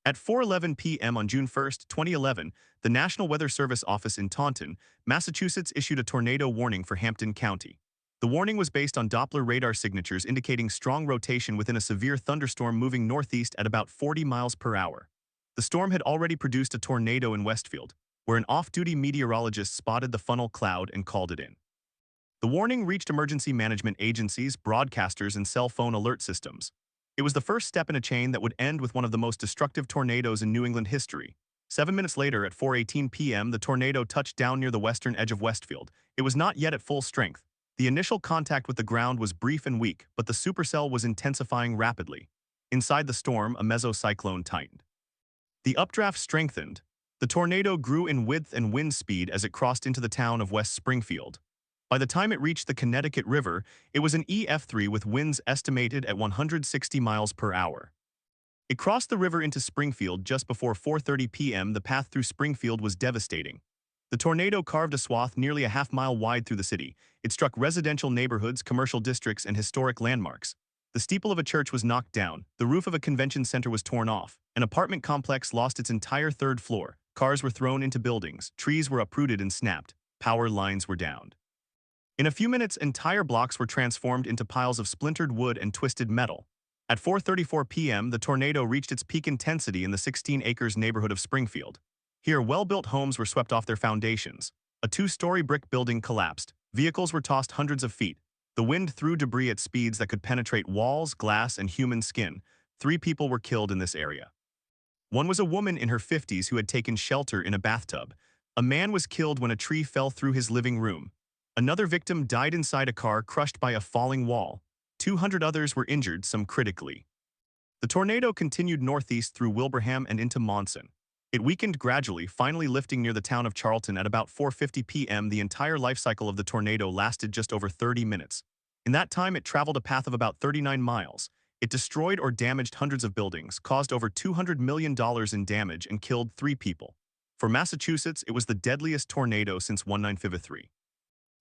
At 4:11 p.m. on June 1, 2011, the National Weather Service office in Taunton, Massachusetts issued a tornado warning for Hampden County. The warning was based on Doppler radar signatures indicating strong rotation within a severe thunderstorm moving northeast at about 40 miles per hour. The storm had already produced a tornado in Westfield, where an off-duty meteorologist spotted the funnel cloud and called it in. The warning reached emergency management agencies, broadcasters, and cell phone alert systems. It was the first step in a chain that would end with one of the most destructive tornadoes in New England history. 7 minutes later, at 4:18 p.m., the tornado touched down near the western edge of Westfield. It was not yet at full strength. The initial contact with the ground was brief and weak, but the supercell was intensifying rapidly. Inside the storm, a mesocyclone tightened. The updraft strengthened. The tornado grew in width and wind speed as it crossed into the town of West Springfield. By the time it reached the Connecticut River, it was an EF3 with winds estimated at 160 miles per hour. It crossed the river into Springfield just before 4:30 p.m. The path through Springfield was devastating. The tornado carved a swath nearly a half-mile wide through the city. It struck residential neighborhoods, commercial districts, and historic landmarks. The steeple of a church was knocked down, the roof of a convention center was torn off, an apartment complex lost its entire third floor, cars were thrown into buildings, trees were uprooted and snapped, power lines were downed. In a few minutes, entire blocks were transformed into piles of splintered wood and twisted metal. At 4:34 p.m., the tornado reached its peak intensity in the 16-acres neighborhood of Springfield. Here, well-built homes were swept off their foundations. A two-story brick building collapsed. Vehicles were tossed hundreds of feet. The wind threw debris at speeds that could penetrate walls, glass, and human skin. 3 people were killed in this area. One was a woman in her 50s who had taken shelter in a bathtub. A man was killed when a tree fell through his living room. Another victim died inside a car crushed by a falling wall. 200 others were injured, some critically. The tornado continued northeast through Wilbraham and into Monson. It weakened gradually, finally lifting near the town of Charlton at about 4:50 p.m. The entire life cycle of the tornado lasted just over 30 minutes. In that time, it traveled a path of about 39 miles. It destroyed or damaged hundreds of buildings, caused over $200 million in damage, and killed 3 people. For Massachusetts, it was the deadliest tornado since 1953.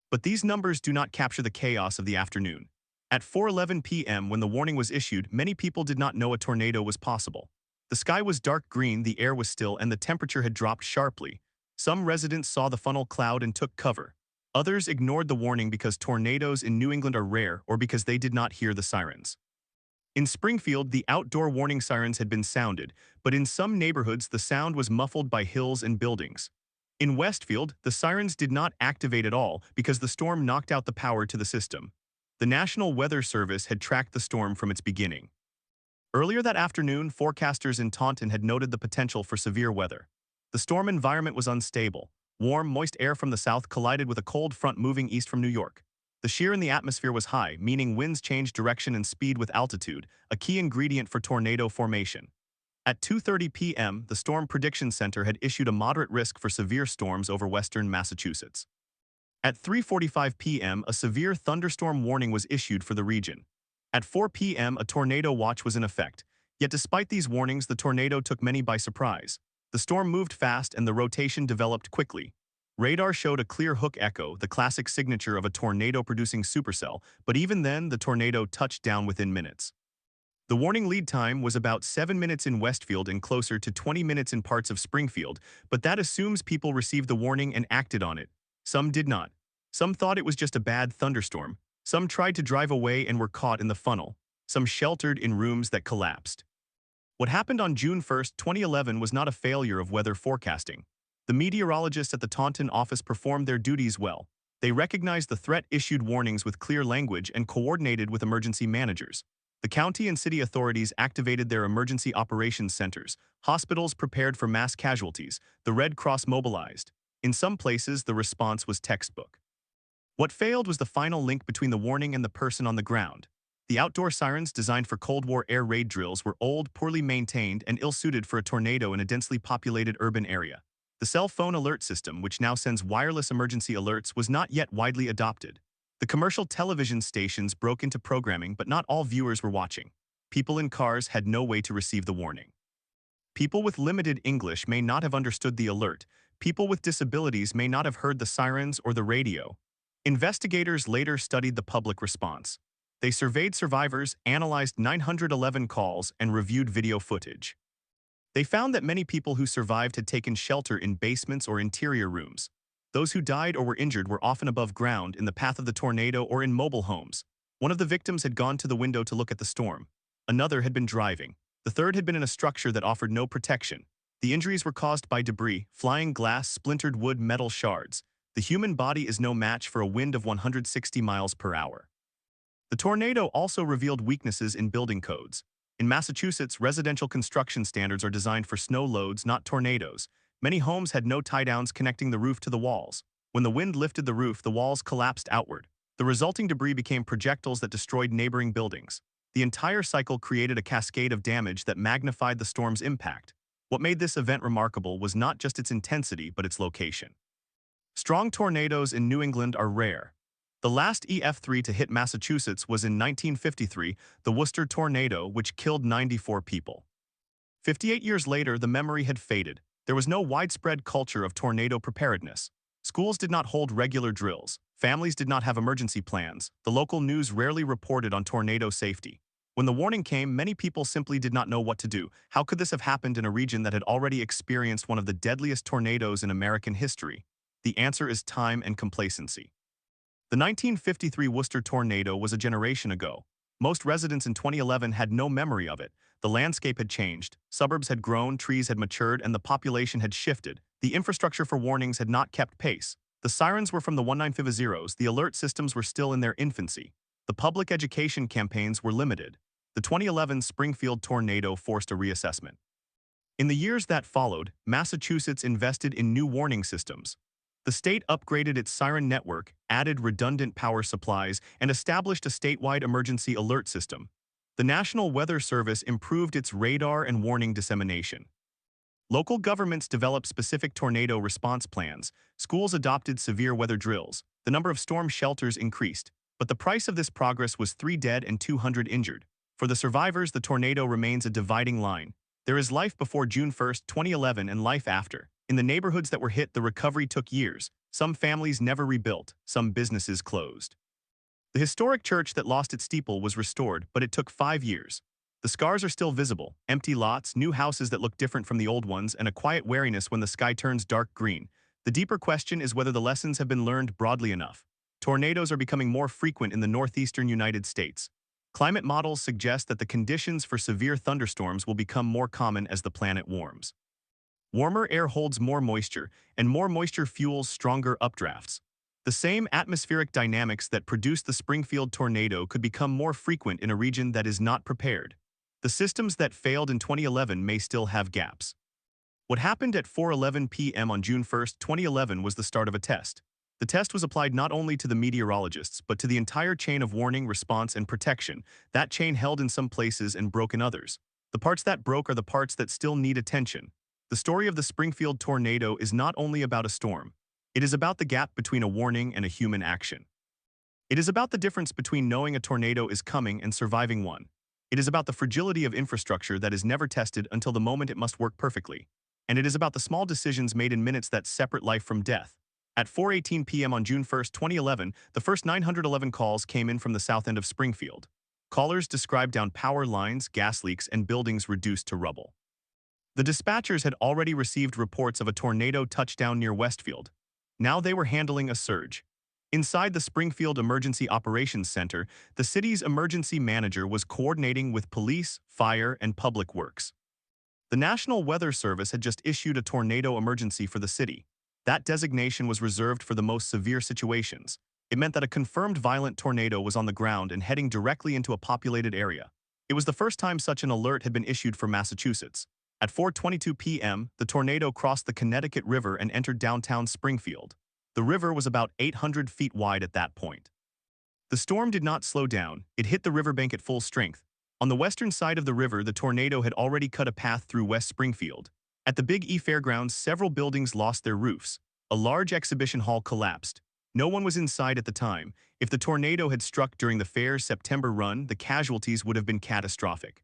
But these numbers do not capture the chaos of the afternoon. At 4:11 p.m., when the warning was issued, many people did not know a tornado was possible. The sky was dark green, the air was still, and the temperature had dropped sharply. Some residents saw the funnel cloud and took cover. Others ignored the warning because tornadoes in New England are rare or because they did not hear the sirens. In Springfield, the outdoor warning sirens had been sounded, but in some neighborhoods the sound was muffled by hills and buildings. In Westfield, the sirens did not activate at all because the storm knocked out the power to the system. The National Weather Service had tracked the storm from its beginning. Earlier that afternoon, forecasters in Taunton had noted the potential for severe weather. The storm environment was unstable. Warm, moist air from the south collided with a cold front moving east from New York. The shear in the atmosphere was high, meaning winds changed direction and speed with altitude, a key ingredient for tornado formation. At 2:30 p.m., the Storm Prediction Center had issued a moderate risk for severe storms over western Massachusetts. At 3:45 p.m., a severe thunderstorm warning was issued for the region. At 4 p.m., a tornado watch was in effect. Yet despite these warnings, the tornado took many by surprise. The storm moved fast and the rotation developed quickly. Radar showed a clear hook echo, the classic signature of a tornado-producing supercell, but even then, the tornado touched down within minutes. The warning lead time was about 7 minutes in Westfield and closer to 20 minutes in parts of Springfield, but that assumes people received the warning and acted on it. Some did not. Some thought it was just a bad thunderstorm. Some tried to drive away and were caught in the funnel. Some sheltered in rooms that collapsed. What happened on June 1, 2011 was not a failure of weather forecasting. The meteorologists at the Taunton office performed their duties well. They recognized the threat, issued warnings with clear language, and coordinated with emergency managers. The county and city authorities activated their emergency operations centers. Hospitals prepared for mass casualties. The Red Cross mobilized. In some places, the response was textbook. What failed was the final link between the warning and the person on the ground. The outdoor sirens designed for Cold War air raid drills were old, poorly maintained, and ill-suited for a tornado in a densely populated urban area. The cell phone alert system, which now sends wireless emergency alerts, was not yet widely adopted. The commercial television stations broke into programming, but not all viewers were watching. People in cars had no way to receive the warning. People with limited English may not have understood the alert. People with disabilities may not have heard the sirens or the radio. Investigators later studied the public response. They surveyed survivors, analyzed 911 calls, and reviewed video footage. They found that many people who survived had taken shelter in basements or interior rooms. Those who died or were injured were often above ground, in the path of the tornado, or in mobile homes. One of the victims had gone to the window to look at the storm. Another had been driving. The third had been in a structure that offered no protection. The injuries were caused by debris, flying glass, splintered wood, metal shards. The human body is no match for a wind of 160 miles per hour. The tornado also revealed weaknesses in building codes. In Massachusetts, residential construction standards are designed for snow loads, not tornadoes. Many homes had no tie-downs connecting the roof to the walls. When the wind lifted the roof, the walls collapsed outward. The resulting debris became projectiles that destroyed neighboring buildings. The entire cycle created a cascade of damage that magnified the storm's impact. What made this event remarkable was not just its intensity, but its location. Strong tornadoes in New England are rare. The last EF3 to hit Massachusetts was in 1953, the Worcester tornado, which killed 94 people. 58 years later, the memory had faded. There was no widespread culture of tornado preparedness. Schools did not hold regular drills. Families did not have emergency plans. The local news rarely reported on tornado safety. When the warning came, many people simply did not know what to do. How could this have happened in a region that had already experienced one of the deadliest tornadoes in American history? The answer is time and complacency. The 1953 Worcester tornado was a generation ago. Most residents in 2011 had no memory of it. The landscape had changed, suburbs had grown, trees had matured, and the population had shifted. The infrastructure for warnings had not kept pace. The sirens were from the 1950s, the alert systems were still in their infancy. The public education campaigns were limited. The 2011 Springfield tornado forced a reassessment. In the years that followed, Massachusetts invested in new warning systems. The state upgraded its siren network, added redundant power supplies, and established a statewide emergency alert system. The National Weather Service improved its radar and warning dissemination. Local governments developed specific tornado response plans. Schools adopted severe weather drills. The number of storm shelters increased. But the price of this progress was 3 dead and 200 injured. For the survivors, the tornado remains a dividing line. There is life before June 1, 2011, and life after. In the neighborhoods that were hit, the recovery took years. Some families never rebuilt, some businesses closed. The historic church that lost its steeple was restored, but it took 5 years. The scars are still visible: empty lots, new houses that look different from the old ones, and a quiet wariness when the sky turns dark green. The deeper question is whether the lessons have been learned broadly enough. Tornadoes are becoming more frequent in the northeastern United States. Climate models suggest that the conditions for severe thunderstorms will become more common as the planet warms. Warmer air holds more moisture, and more moisture fuels stronger updrafts. The same atmospheric dynamics that produced the Springfield tornado could become more frequent in a region that is not prepared. The systems that failed in 2011 may still have gaps. What happened at 4:11 p.m. on June 1, 2011 was the start of a test. The test was applied not only to the meteorologists, but to the entire chain of warning, response, and protection. That chain held in some places and broke in others. The parts that broke are the parts that still need attention. The story of the Springfield tornado is not only about a storm. It is about the gap between a warning and a human action. It is about the difference between knowing a tornado is coming and surviving one. It is about the fragility of infrastructure that is never tested until the moment it must work perfectly. And it is about the small decisions made in minutes that separate life from death. At 4:18 p.m. on June 1, 2011, the first 911 calls came in from the south end of Springfield. Callers described downed power lines, gas leaks, and buildings reduced to rubble. The dispatchers had already received reports of a tornado touchdown near Westfield. Now they were handling a surge. Inside the Springfield Emergency Operations Center, the city's emergency manager was coordinating with police, fire, and public works. The National Weather Service had just issued a tornado emergency for the city. That designation was reserved for the most severe situations. It meant that a confirmed violent tornado was on the ground and heading directly into a populated area. It was the first time such an alert had been issued for Massachusetts. At 4:22 p.m., the tornado crossed the Connecticut River and entered downtown Springfield. The river was about 800 feet wide at that point. The storm did not slow down. It hit the riverbank at full strength. On the western side of the river, the tornado had already cut a path through West Springfield. At the Big E Fairgrounds, several buildings lost their roofs. A large exhibition hall collapsed. No one was inside at the time. If the tornado had struck during the fair's September run, the casualties would have been catastrophic.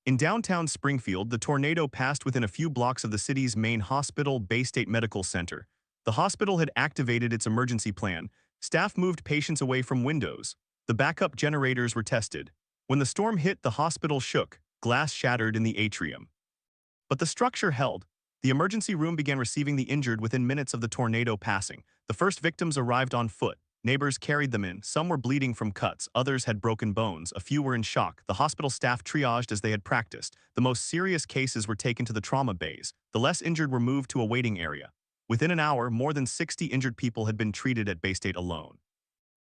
In downtown Springfield, the tornado passed within a few blocks of the city's main hospital, Bay State Medical Center. The hospital had activated its emergency plan. Staff moved patients away from windows. The backup generators were tested. When the storm hit, the hospital shook. Glass shattered in the atrium. But the structure held. The emergency room began receiving the injured within minutes of the tornado passing. The first victims arrived on foot. Neighbors carried them in. Some were bleeding from cuts, others had broken bones, a few were in shock. The hospital staff triaged as they had practiced. The most serious cases were taken to the trauma bays. The less injured were moved to a waiting area. Within an hour, more than 60 injured people had been treated at Baystate alone.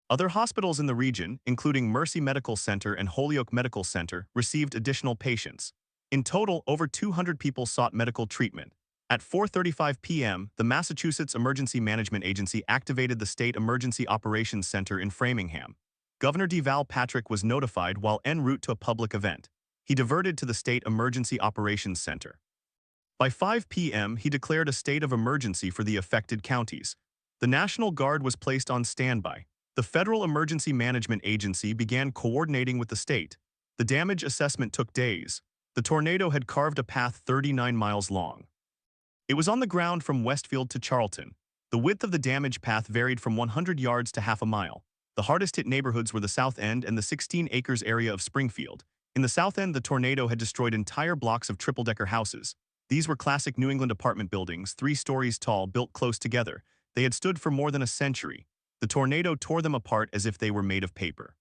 Other hospitals in the region, including Mercy Medical Center and Holyoke Medical Center, received additional patients. In total, over 200 people sought medical treatment. At 4:35 p.m., the Massachusetts Emergency Management Agency activated the State Emergency Operations Center in Framingham. Governor Deval Patrick was notified while en route to a public event. He diverted to the State Emergency Operations Center. By 5 p.m., he declared a state of emergency for the affected counties. The National Guard was placed on standby. The Federal Emergency Management Agency began coordinating with the state. The damage assessment took days. The tornado had carved a path 39 miles long. It was on the ground from Westfield to Charlton. The width of the damage path varied from 100 yards to half a mile. The hardest-hit neighborhoods were the South End and the 16 acres area of Springfield. In the South End, the tornado had destroyed entire blocks of triple-decker houses. These were classic New England apartment buildings, 3 stories tall, built close together. They had stood for more than a century. The tornado tore them apart as if they were made of paper.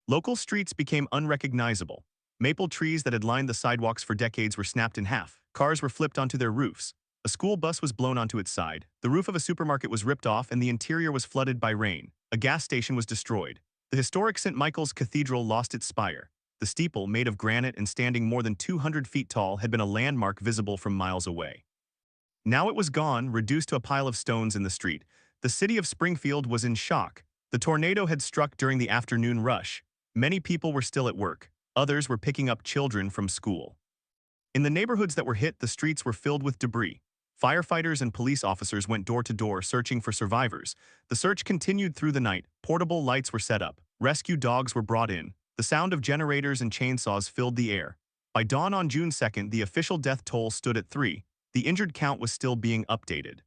Local streets became unrecognizable. Maple trees that had lined the sidewalks for decades were snapped in half. Cars were flipped onto their roofs. A school bus was blown onto its side. The roof of a supermarket was ripped off and the interior was flooded by rain. A gas station was destroyed. The historic St. Michael's Cathedral lost its spire. The steeple, made of granite and standing more than 200 feet tall, had been a landmark visible from miles away. Now it was gone, reduced to a pile of stones in the street. The city of Springfield was in shock. The tornado had struck during the afternoon rush. Many people were still at work. Others were picking up children from school. In the neighborhoods that were hit, the streets were filled with debris. Firefighters and police officers went door to door searching for survivors. The search continued through the night. Portable lights were set up. Rescue dogs were brought in. The sound of generators and chainsaws filled the air. By dawn on June 2nd, the official death toll stood at 3. The injured count was still being updated.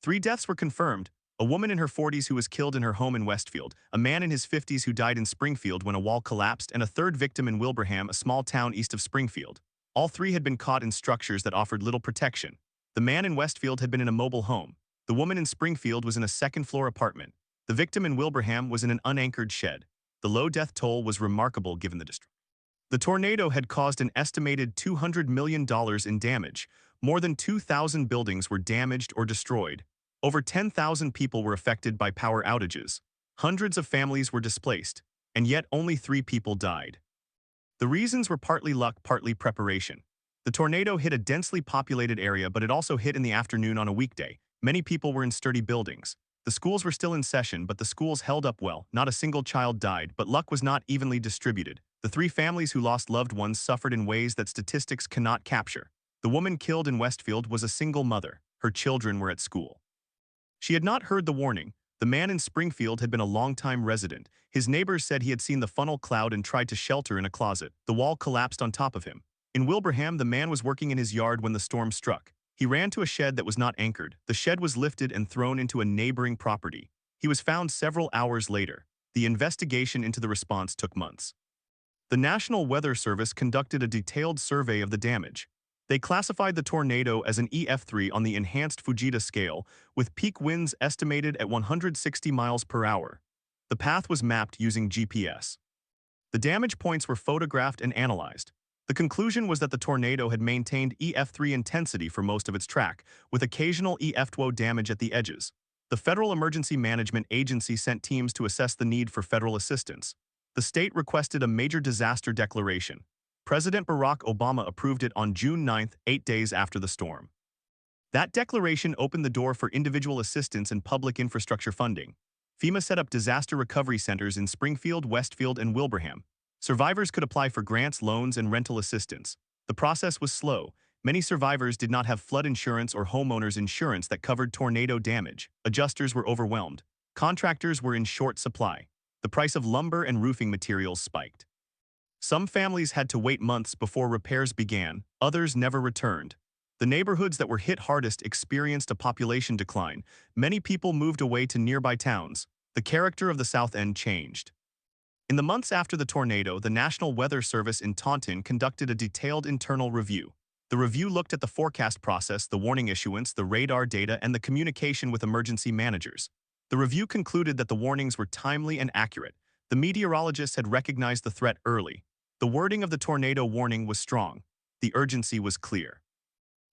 3 deaths were confirmed. A woman in her 40s who was killed in her home in Westfield, a man in his 50s who died in Springfield when a wall collapsed, and a third victim in Wilbraham, a small town east of Springfield. All 3 had been caught in structures that offered little protection. The man in Westfield had been in a mobile home. The woman in Springfield was in a second-floor apartment. The victim in Wilbraham was in an unanchored shed. The low death toll was remarkable given the destruction. The tornado had caused an estimated $200 million in damage. More than 2,000 buildings were damaged or destroyed. Over 10,000 people were affected by power outages. Hundreds of families were displaced, and yet only 3 people died. The reasons were partly luck, partly preparation. The tornado hit a densely populated area, but it also hit in the afternoon on a weekday. Many people were in sturdy buildings. The schools were still in session, but the schools held up well. Not a single child died, but luck was not evenly distributed. The 3 families who lost loved ones suffered in ways that statistics cannot capture. The woman killed in Westfield was a single mother. Her children were at school. She had not heard the warning. The man in Springfield had been a longtime resident. His neighbors said he had seen the funnel cloud and tried to shelter in a closet. The wall collapsed on top of him. In Wilbraham, the man was working in his yard when the storm struck. He ran to a shed that was not anchored. The shed was lifted and thrown into a neighboring property. He was found several hours later. The investigation into the response took months. The National Weather Service conducted a detailed survey of the damage. They classified the tornado as an EF3 on the enhanced Fujita scale, with peak winds estimated at 160 miles per hour. The path was mapped using GPS. The damage points were photographed and analyzed. The conclusion was that the tornado had maintained EF3 intensity for most of its track, with occasional EF2 damage at the edges. The Federal Emergency Management Agency sent teams to assess the need for federal assistance. The state requested a major disaster declaration. President Barack Obama approved it on June 9, 8 days after the storm. That declaration opened the door for individual assistance and public infrastructure funding. FEMA set up disaster recovery centers in Springfield, Westfield, and Wilbraham. Survivors could apply for grants, loans, and rental assistance. The process was slow. Many survivors did not have flood insurance or homeowners insurance that covered tornado damage. Adjusters were overwhelmed. Contractors were in short supply. The price of lumber and roofing materials spiked. Some families had to wait months before repairs began. Others never returned. The neighborhoods that were hit hardest experienced a population decline. Many people moved away to nearby towns. The character of the South End changed. In the months after the tornado, the National Weather Service in Taunton conducted a detailed internal review. The review looked at the forecast process, the warning issuance, the radar data, and the communication with emergency managers. The review concluded that the warnings were timely and accurate. The meteorologists had recognized the threat early. The wording of the tornado warning was strong. The urgency was clear.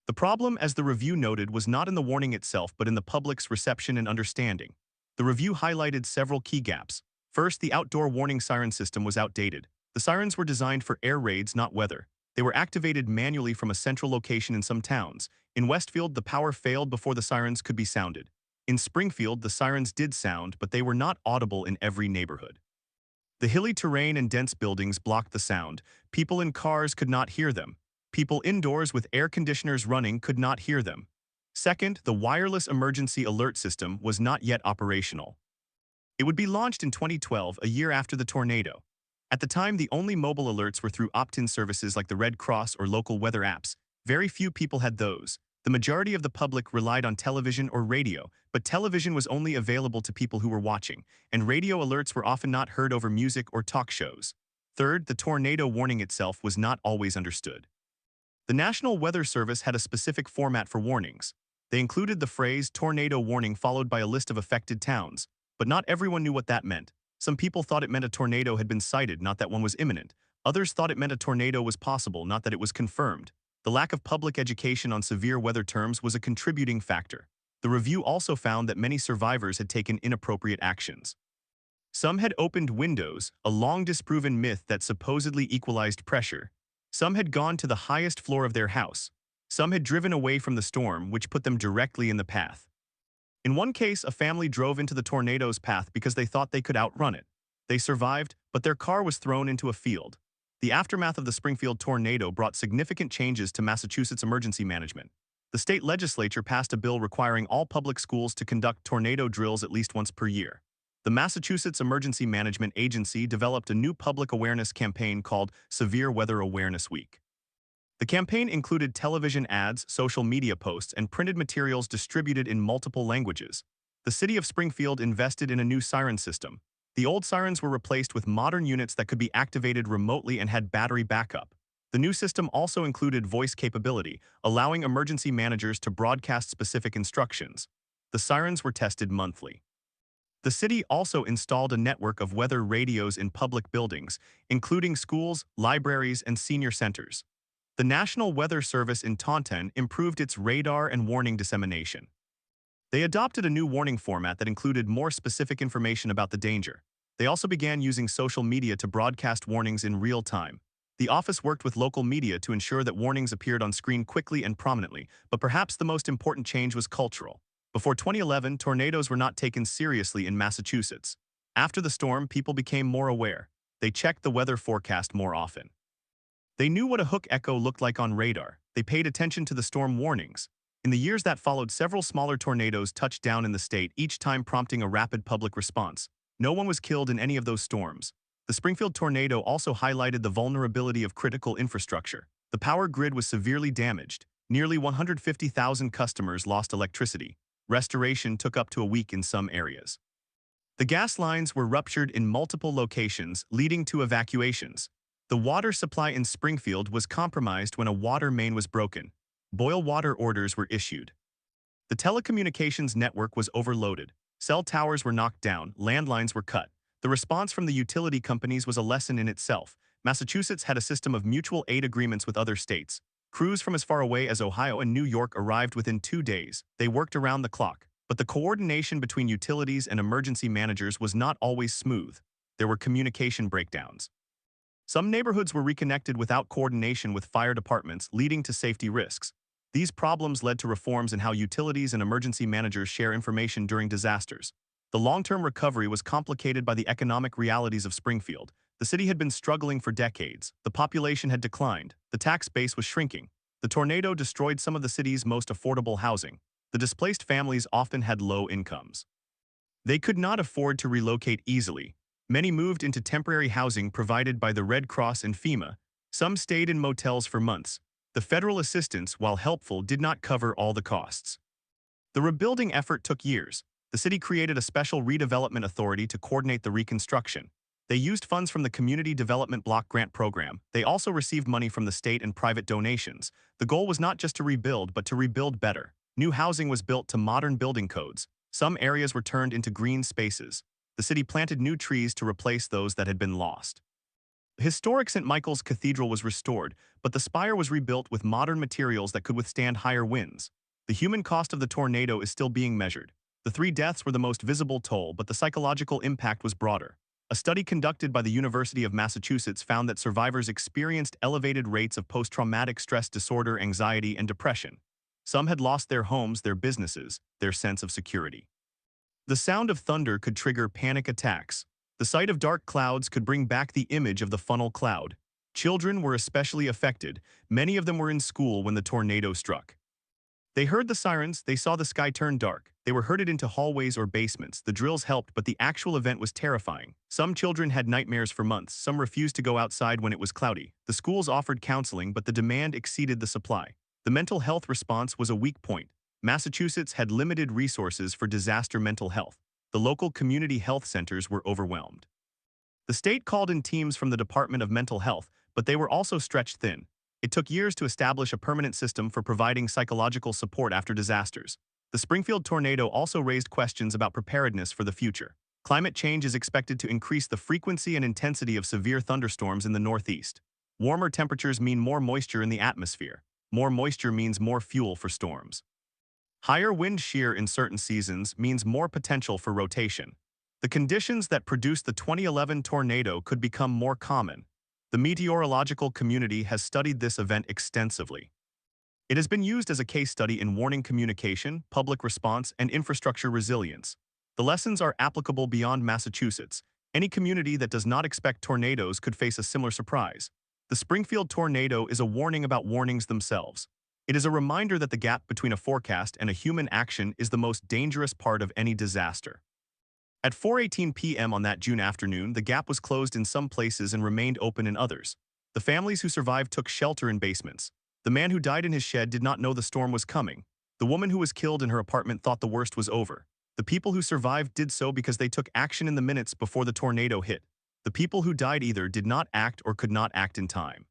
The problem, as the review noted, was not in the warning itself but in the public's reception and understanding. The review highlighted several key gaps. First, the outdoor warning siren system was outdated. The sirens were designed for air raids, not weather. They were activated manually from a central location in some towns. In Westfield, the power failed before the sirens could be sounded. In Springfield, the sirens did sound, but they were not audible in every neighborhood. The hilly terrain and dense buildings blocked the sound. People in cars could not hear them. People indoors with air conditioners running could not hear them. Second, the wireless emergency alert system was not yet operational. It would be launched in 2012, a year after the tornado. At the time, the only mobile alerts were through opt-in services like the Red Cross or local weather apps. Very few people had those. The majority of the public relied on television or radio, but television was only available to people who were watching, and radio alerts were often not heard over music or talk shows. Third, the tornado warning itself was not always understood. The National Weather Service had a specific format for warnings. They included the phrase tornado warning followed by a list of affected towns, but not everyone knew what that meant. Some people thought it meant a tornado had been sighted, not that one was imminent. Others thought it meant a tornado was possible, not that it was confirmed. The lack of public education on severe weather terms was a contributing factor. The review also found that many survivors had taken inappropriate actions. Some had opened windows, a long disproven myth that supposedly equalized pressure. Some had gone to the highest floor of their house. Some had driven away from the storm, which put them directly in the path. In one case, a family drove into the tornado's path because they thought they could outrun it. They survived, but their car was thrown into a field. The aftermath of the Springfield tornado brought significant changes to Massachusetts emergency management. The state legislature passed a bill requiring all public schools to conduct tornado drills at least once per year. The Massachusetts Emergency Management Agency developed a new public awareness campaign called Severe Weather Awareness Week. The campaign included television ads, social media posts, and printed materials distributed in multiple languages. The city of Springfield invested in a new siren system. The old sirens were replaced with modern units that could be activated remotely and had battery backup. The new system also included voice capability, allowing emergency managers to broadcast specific instructions. The sirens were tested monthly. The city also installed a network of weather radios in public buildings, including schools, libraries, and senior centers. The National Weather Service in Taunton improved its radar and warning dissemination. They adopted a new warning format that included more specific information about the danger. They also began using social media to broadcast warnings in real time. The office worked with local media to ensure that warnings appeared on screen quickly and prominently, but perhaps the most important change was cultural. Before 2011, tornadoes were not taken seriously in Massachusetts. After the storm, people became more aware. They checked the weather forecast more often. They knew what a hook echo looked like on radar. They paid attention to the storm warnings. In the years that followed, several smaller tornadoes touched down in the state, each time prompting a rapid public response. No one was killed in any of those storms. The Springfield tornado also highlighted the vulnerability of critical infrastructure. The power grid was severely damaged. Nearly 150,000 customers lost electricity. Restoration took up to a week in some areas. The gas lines were ruptured in multiple locations, leading to evacuations. The water supply in Springfield was compromised when a water main was broken. Boil water orders were issued. The telecommunications network was overloaded. Cell towers were knocked down, landlines were cut. The response from the utility companies was a lesson in itself. Massachusetts had a system of mutual aid agreements with other states. Crews from as far away as Ohio and New York arrived within 2 days. They worked around the clock. But the coordination between utilities and emergency managers was not always smooth. There were communication breakdowns. Some neighborhoods were reconnected without coordination with fire departments, leading to safety risks. These problems led to reforms in how utilities and emergency managers share information during disasters. The long-term recovery was complicated by the economic realities of Springfield. The city had been struggling for decades. The population had declined. The tax base was shrinking. The tornado destroyed some of the city's most affordable housing. The displaced families often had low incomes. They could not afford to relocate easily. Many moved into temporary housing provided by the Red Cross and FEMA. Some stayed in motels for months. The federal assistance, while helpful, did not cover all the costs. The rebuilding effort took years. The city created a special redevelopment authority to coordinate the reconstruction. They used funds from the Community Development Block Grant Program. They also received money from the state and private donations. The goal was not just to rebuild, but to rebuild better. New housing was built to modern building codes. Some areas were turned into green spaces. The city planted new trees to replace those that had been lost. The historic St. Michael's Cathedral was restored, but the spire was rebuilt with modern materials that could withstand higher winds. The human cost of the tornado is still being measured. The 3 deaths were the most visible toll, but the psychological impact was broader. A study conducted by the University of Massachusetts found that survivors experienced elevated rates of post-traumatic stress disorder, anxiety, and depression. Some had lost their homes, their businesses, their sense of security. The sound of thunder could trigger panic attacks. The sight of dark clouds could bring back the image of the funnel cloud. Children were especially affected. Many of them were in school when the tornado struck. They heard the sirens, they saw the sky turn dark. They were herded into hallways or basements. The drills helped, but the actual event was terrifying. Some children had nightmares for months. Some refused to go outside when it was cloudy. The schools offered counseling, but the demand exceeded the supply. The mental health response was a weak point. Massachusetts had limited resources for disaster mental health. The local community health centers were overwhelmed. The state called in teams from the Department of Mental Health, but they were also stretched thin. It took years to establish a permanent system for providing psychological support after disasters. The Springfield tornado also raised questions about preparedness for the future. Climate change is expected to increase the frequency and intensity of severe thunderstorms in the Northeast. Warmer temperatures mean more moisture in the atmosphere. More moisture means more fuel for storms. Higher wind shear in certain seasons means more potential for rotation. The conditions that produced the 2011 tornado could become more common. The meteorological community has studied this event extensively. It has been used as a case study in warning communication, public response, and infrastructure resilience. The lessons are applicable beyond Massachusetts. Any community that does not expect tornadoes could face a similar surprise. The Springfield tornado is a warning about warnings themselves. It is a reminder that the gap between a forecast and a human action is the most dangerous part of any disaster. At 4:18 p.m. on that June afternoon, the gap was closed in some places and remained open in others. The families who survived took shelter in basements. The man who died in his shed did not know the storm was coming. The woman who was killed in her apartment thought the worst was over. The people who survived did so because they took action in the minutes before the tornado hit. The people who died either did not act or could not act in time.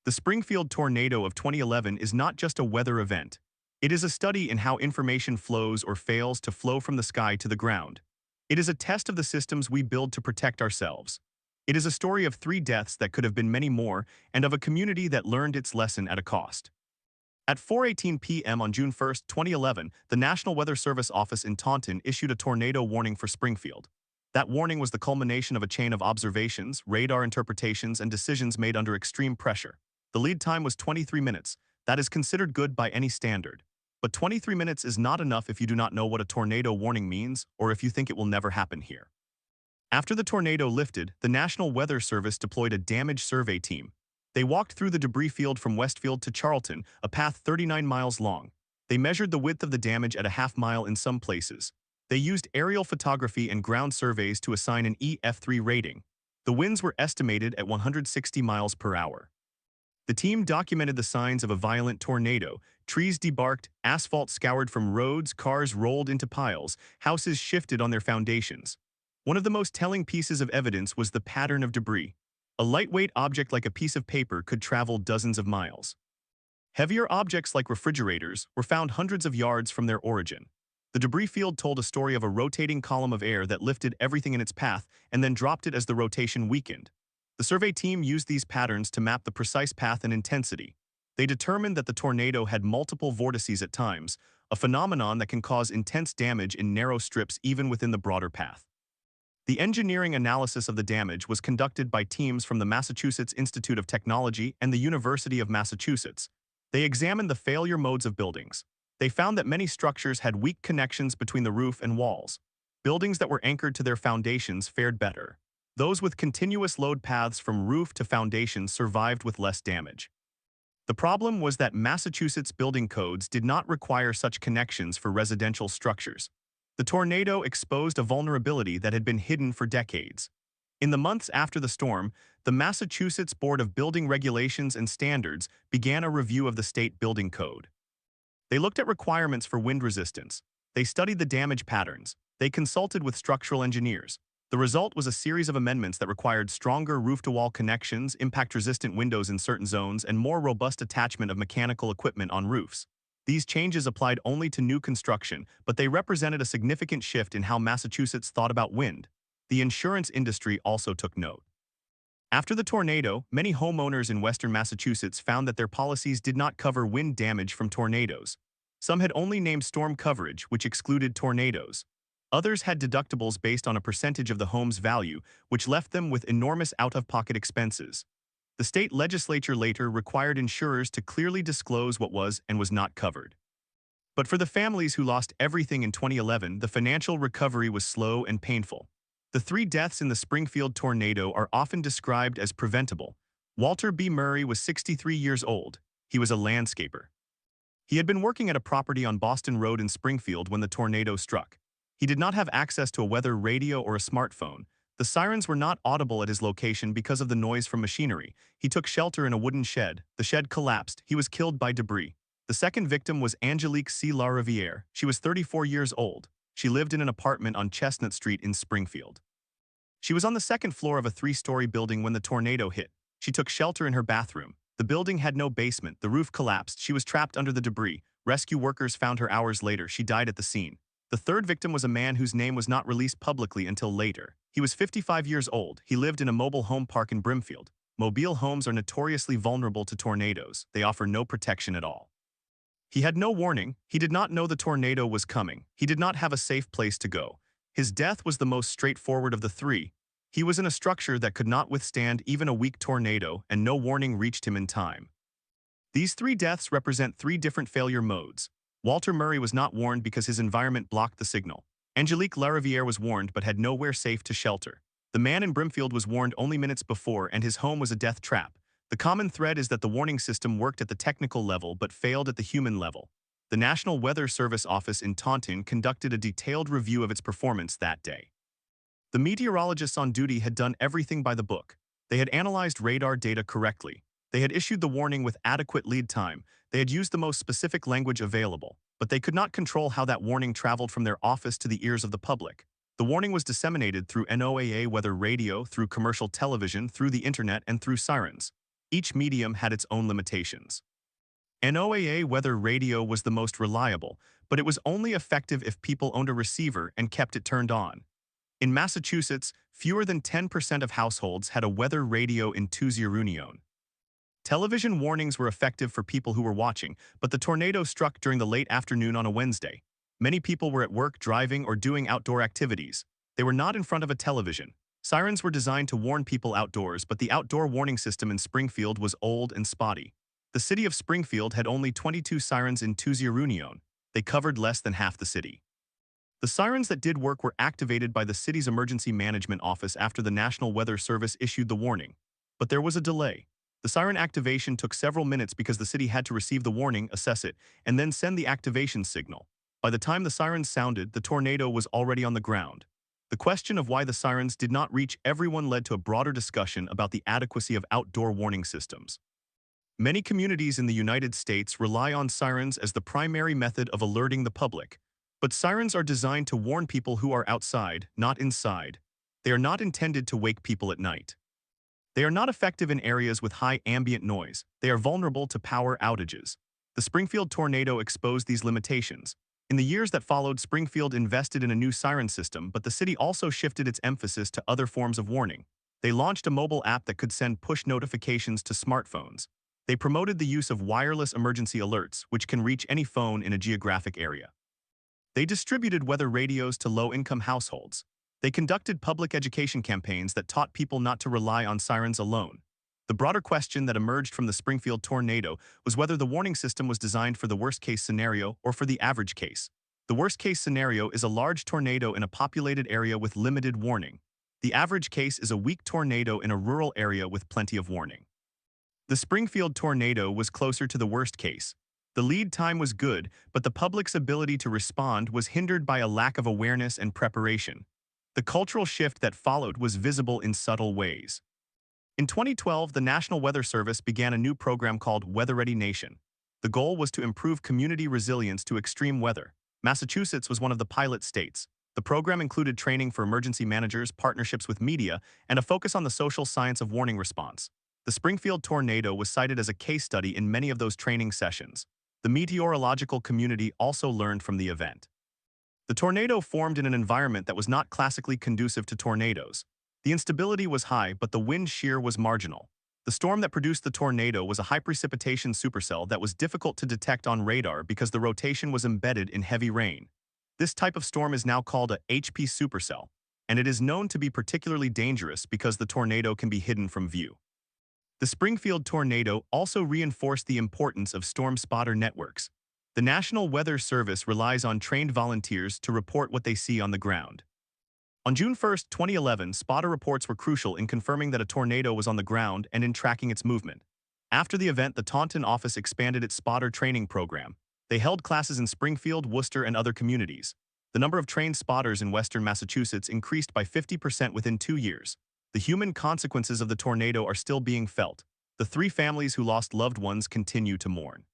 The Springfield tornado of 2011 is not just a weather event. It is a study in how information flows or fails to flow from the sky to the ground. It is a test of the systems we build to protect ourselves. It is a story of 3 deaths that could have been many more, and of a community that learned its lesson at a cost. At 4:18 p.m. on June 1, 2011, the National Weather Service office in Taunton issued a tornado warning for Springfield. That warning was the culmination of a chain of observations, radar interpretations, and decisions made under extreme pressure. The lead time was 23 minutes. That is considered good by any standard. But 23 minutes is not enough if you do not know what a tornado warning means or if you think it will never happen here. After the tornado lifted, the National Weather Service deployed a damage survey team. They walked through the debris field from Westfield to Charlton, a path 39 miles long. They measured the width of the damage at a half-mile in some places. They used aerial photography and ground surveys to assign an EF3 rating. The winds were estimated at 160 miles per hour. The team documented the signs of a violent tornado: trees debarked, asphalt scoured from roads, cars rolled into piles, houses shifted on their foundations. One of the most telling pieces of evidence was the pattern of debris. A lightweight object like a piece of paper could travel dozens of miles. Heavier objects like refrigerators were found hundreds of yards from their origin. The debris field told a story of a rotating column of air that lifted everything in its path and then dropped it as the rotation weakened. The survey team used these patterns to map the precise path and intensity. They determined that the tornado had multiple vortices at times, a phenomenon that can cause intense damage in narrow strips even within the broader path. The engineering analysis of the damage was conducted by teams from the Massachusetts Institute of Technology and the University of Massachusetts. They examined the failure modes of buildings. They found that many structures had weak connections between the roof and walls. Buildings that were anchored to their foundations fared better. Those with continuous load paths from roof to foundation survived with less damage. The problem was that Massachusetts building codes did not require such connections for residential structures. The tornado exposed a vulnerability that had been hidden for decades. In the months after the storm, the Massachusetts Board of Building Regulations and Standards began a review of the state building code. They looked at requirements for wind resistance. They studied the damage patterns. They consulted with structural engineers. The result was a series of amendments that required stronger roof-to-wall connections, impact-resistant windows in certain zones, and more robust attachment of mechanical equipment on roofs. These changes applied only to new construction, but they represented a significant shift in how Massachusetts thought about wind. The insurance industry also took note. After the tornado, many homeowners in western Massachusetts found that their policies did not cover wind damage from tornadoes. Some had only named storm coverage, which excluded tornadoes. Others had deductibles based on a percentage of the home's value, which left them with enormous out-of-pocket expenses. The state legislature later required insurers to clearly disclose what was and was not covered. But for the families who lost everything in 2011, the financial recovery was slow and painful. The 3 deaths in the Springfield tornado are often described as preventable. Walter B. Murray was 63 years old. He was a landscaper. He had been working at a property on Boston Road in Springfield when the tornado struck. He did not have access to a weather radio or a smartphone. The sirens were not audible at his location because of the noise from machinery. He took shelter in a wooden shed. The shed collapsed. He was killed by debris. The second victim was Angelique C. Lariviere. She was 34 years old. She lived in an apartment on Chestnut Street in Springfield. She was on the second floor of a 3-story building when the tornado hit. She took shelter in her bathroom. The building had no basement. The roof collapsed. She was trapped under the debris. Rescue workers found her hours later. She died at the scene. The third victim was a man whose name was not released publicly until later. He was 55 years old. He lived in a mobile home park in Brimfield. Mobile homes are notoriously vulnerable to tornadoes. They offer no protection at all. He had no warning. He did not know the tornado was coming. He did not have a safe place to go. His death was the most straightforward of the 3. He was in a structure that could not withstand even a weak tornado, and no warning reached him in time. These 3 deaths represent 3 different failure modes. Walter Murray was not warned because his environment blocked the signal. Angelique Lariviere was warned but had nowhere safe to shelter. The man in Brimfield was warned only minutes before, and his home was a death trap. The common thread is that the warning system worked at the technical level but failed at the human level. The National Weather Service office in Taunton conducted a detailed review of its performance that day. The meteorologists on duty had done everything by the book. They had analyzed radar data correctly. They had issued the warning with adequate lead time. They had used the most specific language available, but they could not control how that warning traveled from their office to the ears of the public. The warning was disseminated through NOAA weather radio, through commercial television, through the internet, and through sirens. Each medium had its own limitations. NOAA weather radio was the most reliable, but it was only effective if people owned a receiver and kept it turned on. In Massachusetts, fewer than 10% of households had a weather radio in Union. Television warnings were effective for people who were watching, but the tornado struck during the late afternoon on a Wednesday. Many people were at work, driving, or doing outdoor activities. They were not in front of a television. Sirens were designed to warn people outdoors, but the outdoor warning system in Springfield was old and spotty. The city of Springfield had only 22 sirens in Union. They covered less than half the city. The sirens that did work were activated by the city's emergency management office after the National Weather Service issued the warning. But there was a delay. The siren activation took several minutes because the city had to receive the warning, assess it, and then send the activation signal. By the time the sirens sounded, the tornado was already on the ground. The question of why the sirens did not reach everyone led to a broader discussion about the adequacy of outdoor warning systems. Many communities in the United States rely on sirens as the primary method of alerting the public. But sirens are designed to warn people who are outside, not inside. They are not intended to wake people at night. They are not effective in areas with high ambient noise. They are vulnerable to power outages. The Springfield tornado exposed these limitations. In the years that followed, Springfield invested in a new siren system, but the city also shifted its emphasis to other forms of warning. They launched a mobile app that could send push notifications to smartphones. They promoted the use of wireless emergency alerts, which can reach any phone in a geographic area. They distributed weather radios to low-income households. They conducted public education campaigns that taught people not to rely on sirens alone. The broader question that emerged from the Springfield tornado was whether the warning system was designed for the worst-case scenario or for the average case. The worst-case scenario is a large tornado in a populated area with limited warning. The average case is a weak tornado in a rural area with plenty of warning. The Springfield tornado was closer to the worst case. The lead time was good, but the public's ability to respond was hindered by a lack of awareness and preparation. The cultural shift that followed was visible in subtle ways. In 2012, the National Weather Service began a new program called Weather Ready Nation. The goal was to improve community resilience to extreme weather. Massachusetts was one of the pilot states. The program included training for emergency managers, partnerships with media, and a focus on the social science of warning response. The Springfield tornado was cited as a case study in many of those training sessions. The meteorological community also learned from the event. The tornado formed in an environment that was not classically conducive to tornadoes. The instability was high, but the wind shear was marginal. The storm that produced the tornado was a high precipitation supercell that was difficult to detect on radar because the rotation was embedded in heavy rain. This type of storm is now called a HP supercell, and it is known to be particularly dangerous because the tornado can be hidden from view. The Springfield tornado also reinforced the importance of storm spotter networks. The National Weather Service relies on trained volunteers to report what they see on the ground. On June 1, 2011, spotter reports were crucial in confirming that a tornado was on the ground and in tracking its movement. After the event, the Taunton office expanded its spotter training program. They held classes in Springfield, Worcester, and other communities. The number of trained spotters in western Massachusetts increased by 50% within 2 years. The human consequences of the tornado are still being felt. The 3 families who lost loved ones continue to mourn.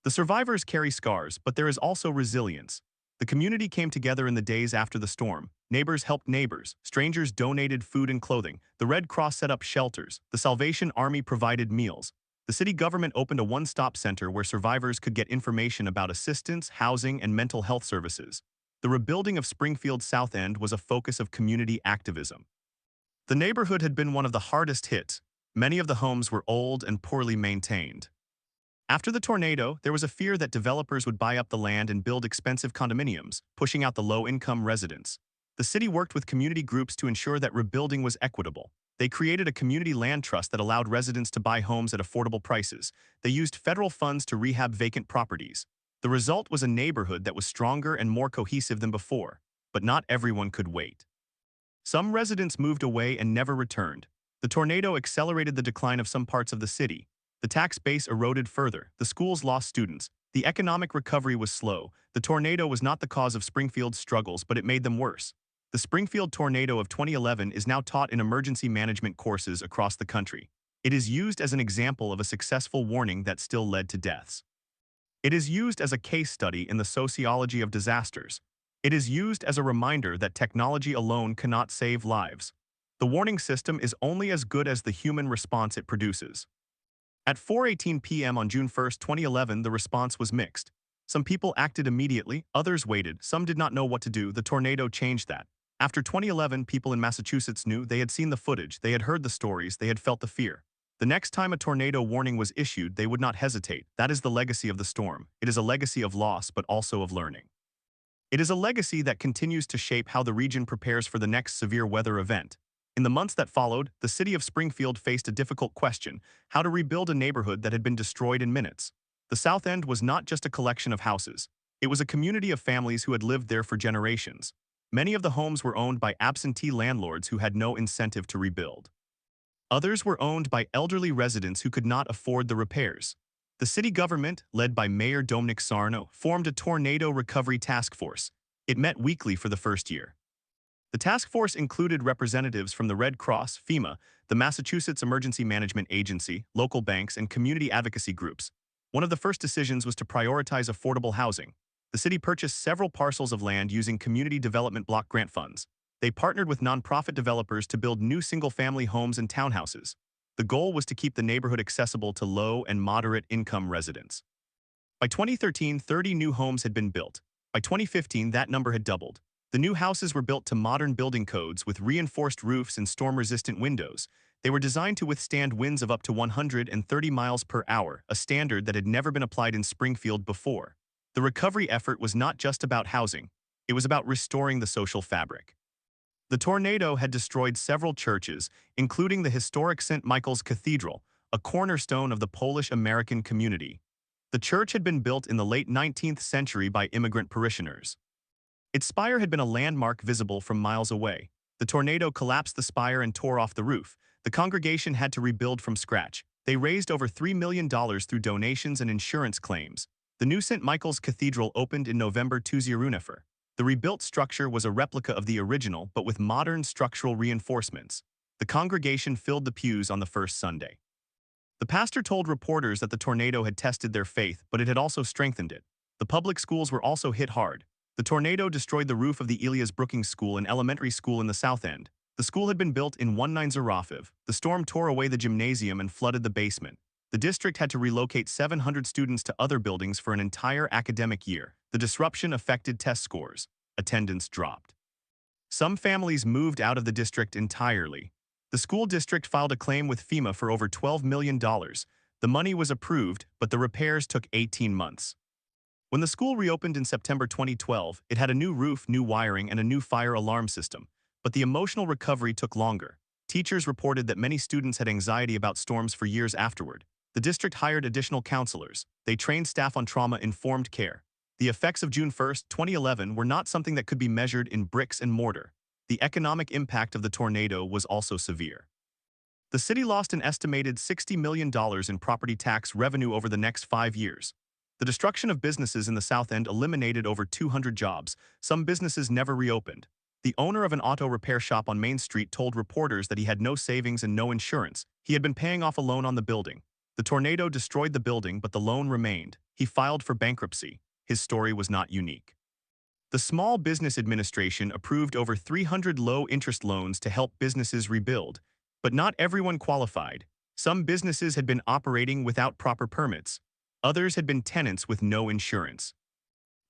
The survivors carry scars, but there is also resilience. The community came together in the days after the storm. Neighbors helped neighbors. Strangers donated food and clothing. The Red Cross set up shelters. The Salvation Army provided meals. The city government opened a one-stop center where survivors could get information about assistance, housing, and mental health services. The rebuilding of Springfield's South End was a focus of community activism. The neighborhood had been one of the hardest hit. Many of the homes were old and poorly maintained. After the tornado, there was a fear that developers would buy up the land and build expensive condominiums, pushing out the low-income residents. The city worked with community groups to ensure that rebuilding was equitable. They created a community land trust that allowed residents to buy homes at affordable prices. They used federal funds to rehab vacant properties. The result was a neighborhood that was stronger and more cohesive than before, but not everyone could wait. Some residents moved away and never returned. The tornado accelerated the decline of some parts of the city. The tax base eroded further. The schools lost students. The economic recovery was slow. The tornado was not the cause of Springfield's struggles, but it made them worse. The Springfield tornado of 2011 is now taught in emergency management courses across the country. It is used as an example of a successful warning that still led to deaths. It is used as a case study in the sociology of disasters. It is used as a reminder that technology alone cannot save lives. The warning system is only as good as the human response it produces. At 4:18 p.m. on June 1, 2011, the response was mixed. Some people acted immediately, others waited, some did not know what to do. The tornado changed that. After 2011, people in Massachusetts knew. They had seen the footage, they had heard the stories, they had felt the fear. The next time a tornado warning was issued, they would not hesitate. That is the legacy of the storm. It is a legacy of loss, but also of learning. It is a legacy that continues to shape how the region prepares for the next severe weather event. In the months that followed, the city of Springfield faced a difficult question: how to rebuild a neighborhood that had been destroyed in minutes. The South End was not just a collection of houses. It was a community of families who had lived there for generations. Many of the homes were owned by absentee landlords who had no incentive to rebuild. Others were owned by elderly residents who could not afford the repairs. The city government, led by Mayor Dominic Sarno, formed a tornado recovery task force. It met weekly for the first year. The task force included representatives from the Red Cross, FEMA, the Massachusetts Emergency Management Agency, local banks, and community advocacy groups. One of the first decisions was to prioritize affordable housing. The city purchased several parcels of land using community development block grant funds. They partnered with nonprofit developers to build new single-family homes and townhouses. The goal was to keep the neighborhood accessible to low and moderate-income residents. By 2013, 30 new homes had been built. By 2015, that number had doubled. The new houses were built to modern building codes with reinforced roofs and storm-resistant windows. They were designed to withstand winds of up to 130 miles per hour, a standard that had never been applied in Springfield before. The recovery effort was not just about housing. It was about restoring the social fabric. The tornado had destroyed several churches, including the historic St. Michael's Cathedral, a cornerstone of the Polish-American community. The church had been built in the late 19th century by immigrant parishioners. Its spire had been a landmark visible from miles away. The tornado collapsed the spire and tore off the roof. The congregation had to rebuild from scratch. They raised over $3 million through donations and insurance claims. The new St. Michael's Cathedral opened in November 2004. The rebuilt structure was a replica of the original, but with modern structural reinforcements. The congregation filled the pews on the first Sunday. The pastor told reporters that the tornado had tested their faith, but it had also strengthened it. The public schools were also hit hard. The tornado destroyed the roof of the Elias Brookings School, an elementary school in the South End. The school had been built in 1905. The storm tore away the gymnasium and flooded the basement. The district had to relocate 700 students to other buildings for an entire academic year. The disruption affected test scores. Attendance dropped. Some families moved out of the district entirely. The school district filed a claim with FEMA for over $12 million. The money was approved, but the repairs took 18 months. When the school reopened in September 2012, it had a new roof, new wiring, and a new fire alarm system. But the emotional recovery took longer. Teachers reported that many students had anxiety about storms for years afterward. The district hired additional counselors. They trained staff on trauma-informed care. The effects of June 1, 2011 were not something that could be measured in bricks and mortar. The economic impact of the tornado was also severe. The city lost an estimated $60 million in property tax revenue over the next 5 years. The destruction of businesses in the South End eliminated over 200 jobs. Some businesses never reopened. The owner of an auto repair shop on Main Street told reporters that he had no savings and no insurance. He had been paying off a loan on the building. The tornado destroyed the building, but the loan remained. He filed for bankruptcy. His story was not unique. The Small Business Administration approved over 300 low-interest loans to help businesses rebuild, but not everyone qualified. Some businesses had been operating without proper permits. Others had been tenants with no insurance.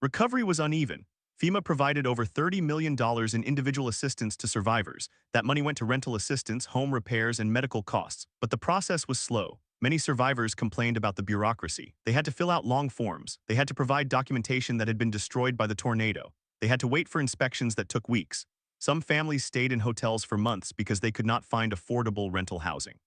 Recovery was uneven. FEMA provided over $30 million in individual assistance to survivors. That money went to rental assistance, home repairs, and medical costs, but the process was slow. Many survivors complained about the bureaucracy. They had to fill out long forms. They had to provide documentation that had been destroyed by the tornado. They had to wait for inspections that took weeks. Some families stayed in hotels for months because they could not find affordable rental housing.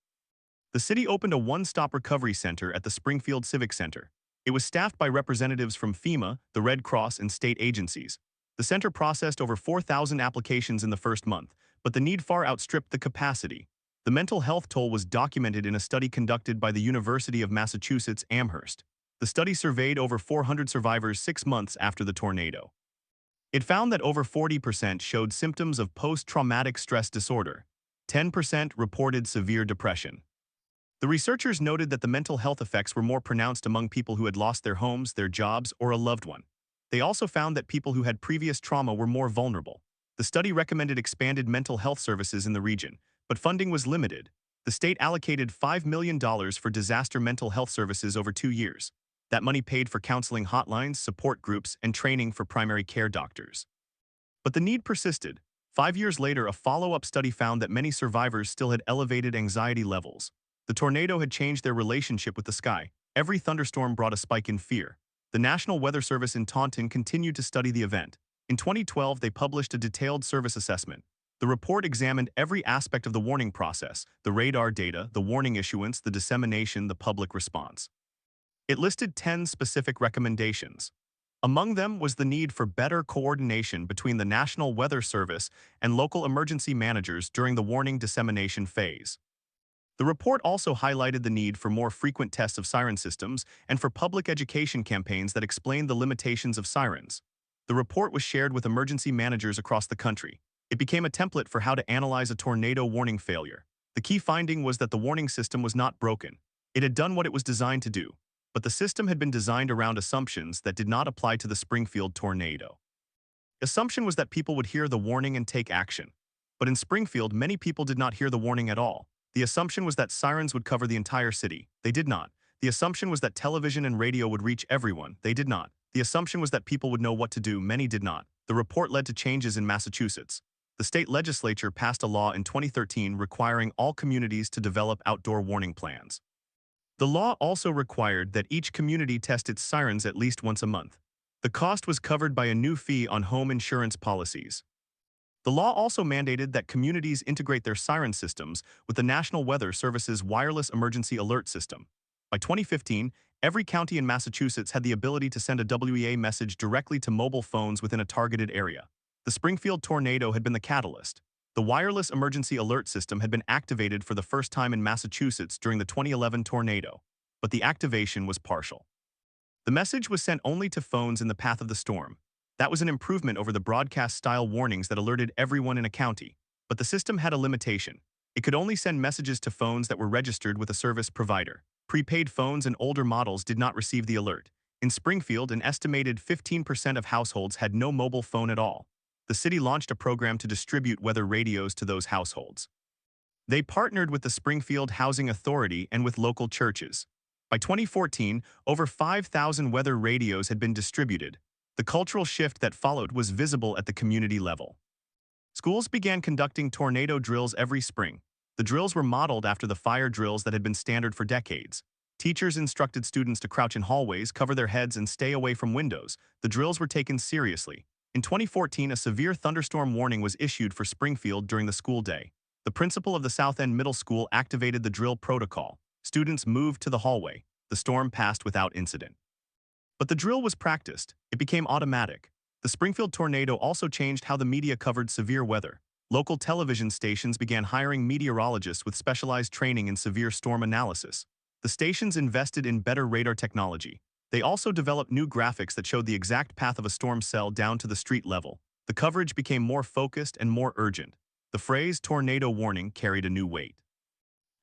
The city opened a one-stop recovery center at the Springfield Civic Center. It was staffed by representatives from FEMA, the Red Cross, and state agencies. The center processed over 4,000 applications in the first month, but the need far outstripped the capacity. The mental health toll was documented in a study conducted by the University of Massachusetts Amherst. The study surveyed over 400 survivors 6 months after the tornado. It found that over 40% showed symptoms of post-traumatic stress disorder. 10% reported severe depression. The researchers noted that the mental health effects were more pronounced among people who had lost their homes, their jobs, or a loved one. They also found that people who had previous trauma were more vulnerable. The study recommended expanded mental health services in the region, but funding was limited. The state allocated $5 million for disaster mental health services over 2 years. That money paid for counseling hotlines, support groups, and training for primary care doctors. But the need persisted. 5 years later, a follow-up study found that many survivors still had elevated anxiety levels. The tornado had changed their relationship with the sky. Every thunderstorm brought a spike in fear. The National Weather Service in Taunton continued to study the event. In 2012, they published a detailed service assessment. The report examined every aspect of the warning process: the radar data, the warning issuance, the dissemination, the public response. It listed 10 specific recommendations. Among them was the need for better coordination between the National Weather Service and local emergency managers during the warning dissemination phase. The report also highlighted the need for more frequent tests of siren systems and for public education campaigns that explained the limitations of sirens. The report was shared with emergency managers across the country. It became a template for how to analyze a tornado warning failure. The key finding was that the warning system was not broken. It had done what it was designed to do, but the system had been designed around assumptions that did not apply to the Springfield tornado. Assumption was that people would hear the warning and take action. But in Springfield, many people did not hear the warning at all. The assumption was that sirens would cover the entire city. They did not. The assumption was that television and radio would reach everyone. They did not. The assumption was that people would know what to do. Many did not. The report led to changes in Massachusetts. The state legislature passed a law in 2013 requiring all communities to develop outdoor warning plans. The law also required that each community test its sirens at least once a month. The cost was covered by a new fee on home insurance policies. The law also mandated that communities integrate their siren systems with the National Weather Service's wireless emergency alert system. By 2015, every county in Massachusetts had the ability to send a WEA message directly to mobile phones within a targeted area. The Springfield tornado had been the catalyst. The wireless emergency alert system had been activated for the first time in Massachusetts during the 2011 tornado, but the activation was partial. The message was sent only to phones in the path of the storm. That was an improvement over the broadcast-style warnings that alerted everyone in a county, but the system had a limitation. It could only send messages to phones that were registered with a service provider. Prepaid phones and older models did not receive the alert. In Springfield, an estimated 15% of households had no mobile phone at all. The city launched a program to distribute weather radios to those households. They partnered with the Springfield Housing Authority and with local churches. By 2014, over 5,000 weather radios had been distributed. The cultural shift that followed was visible at the community level. Schools began conducting tornado drills every spring. The drills were modeled after the fire drills that had been standard for decades. Teachers instructed students to crouch in hallways, cover their heads, and stay away from windows. The drills were taken seriously. In 2014, a severe thunderstorm warning was issued for Springfield during the school day. The principal of the South End Middle School activated the drill protocol. Students moved to the hallway. The storm passed without incident. But the drill was practiced. It became automatic. The Springfield tornado also changed how the media covered severe weather. Local television stations began hiring meteorologists with specialized training in severe storm analysis. The stations invested in better radar technology. They also developed new graphics that showed the exact path of a storm cell down to the street level. The coverage became more focused and more urgent. The phrase tornado warning carried a new weight.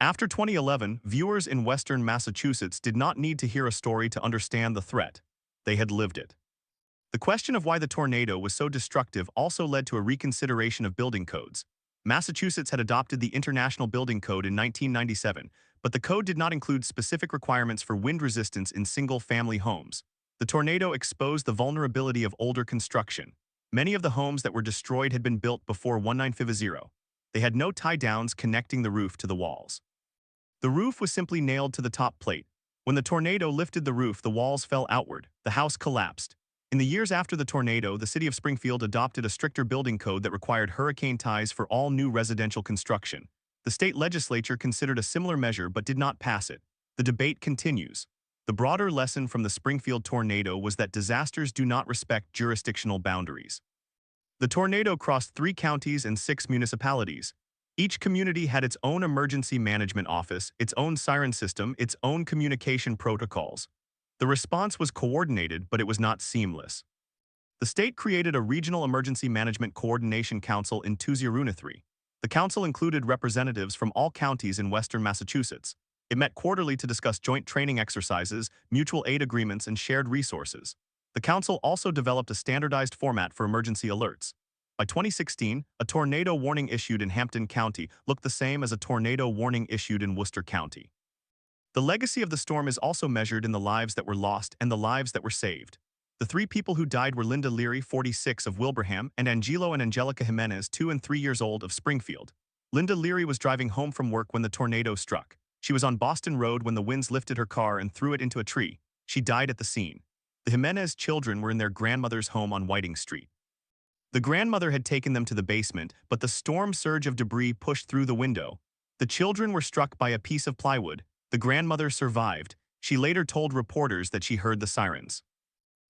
After 2011, viewers in western Massachusetts did not need to hear a story to understand the threat. They had lived it. The question of why the tornado was so destructive also led to a reconsideration of building codes. Massachusetts had adopted the International Building Code in 1997, but the code did not include specific requirements for wind resistance in single-family homes. The tornado exposed the vulnerability of older construction. Many of the homes that were destroyed had been built before 1950. They had no tie-downs connecting the roof to the walls. The roof was simply nailed to the top plate. When the tornado lifted the roof, the walls fell outward. The house collapsed. In the years after the tornado, the city of Springfield adopted a stricter building code that required hurricane ties for all new residential construction. The state legislature considered a similar measure but did not pass it. The debate continues. The broader lesson from the Springfield tornado was that disasters do not respect jurisdictional boundaries. The tornado crossed 3 counties and 6 municipalities. Each community had its own emergency management office, its own siren system, its own communication protocols. The response was coordinated, but it was not seamless. The state created a Regional Emergency Management Coordination Council in 2003. The council included representatives from all counties in western Massachusetts. It met quarterly to discuss joint training exercises, mutual aid agreements, and shared resources. The council also developed a standardized format for emergency alerts. By 2016, a tornado warning issued in Hampden County looked the same as a tornado warning issued in Worcester County. The legacy of the storm is also measured in the lives that were lost and the lives that were saved. The 3 people who died were Linda Leary, 46, of Wilbraham, and Angelo and Angelica Jimenez, 2 and 3 years old, of Springfield. Linda Leary was driving home from work when the tornado struck. She was on Boston Road when the winds lifted her car and threw it into a tree. She died at the scene. The Jimenez children were in their grandmother's home on Whiting Street. The grandmother had taken them to the basement, but the storm surge of debris pushed through the window. The children were struck by a piece of plywood. The grandmother survived. She later told reporters that she heard the sirens.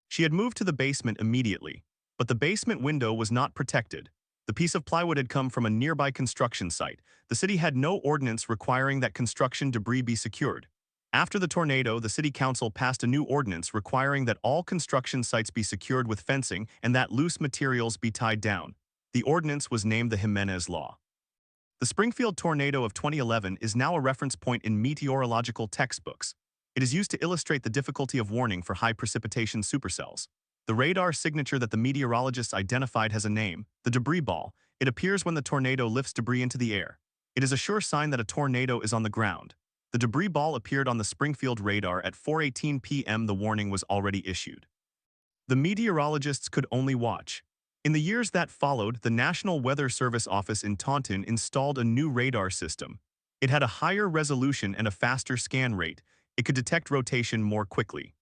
She had moved to the basement immediately, but the basement window was not protected. The piece of plywood had come from a nearby construction site. The city had no ordinance requiring that construction debris be secured. After the tornado, the city council passed a new ordinance requiring that all construction sites be secured with fencing and that loose materials be tied down. The ordinance was named the Jimenez Law. The Springfield tornado of 2011 is now a reference point in meteorological textbooks. It is used to illustrate the difficulty of warning for high precipitation supercells. The radar signature that the meteorologists identified has a name, the debris ball. It appears when the tornado lifts debris into the air. It is a sure sign that a tornado is on the ground. The debris ball appeared on the Springfield radar at 4:18 p.m. The warning was already issued. The meteorologists could only watch. In the years that followed, the National Weather Service office in Taunton installed a new radar system. It had a higher resolution and a faster scan rate. It could detect rotation more quickly.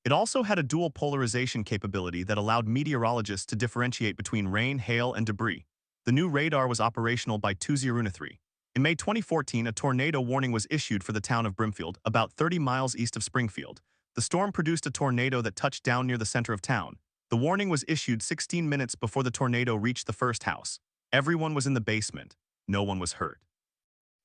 It also had a dual polarization capability that allowed meteorologists to differentiate between rain, hail, and debris. The new radar was operational by 2003. In May 2014, a tornado warning was issued for the town of Brimfield, about 30 miles east of Springfield. The storm produced a tornado that touched down near the center of town. The warning was issued 16 minutes before the tornado reached the first house. Everyone was in the basement. No one was hurt.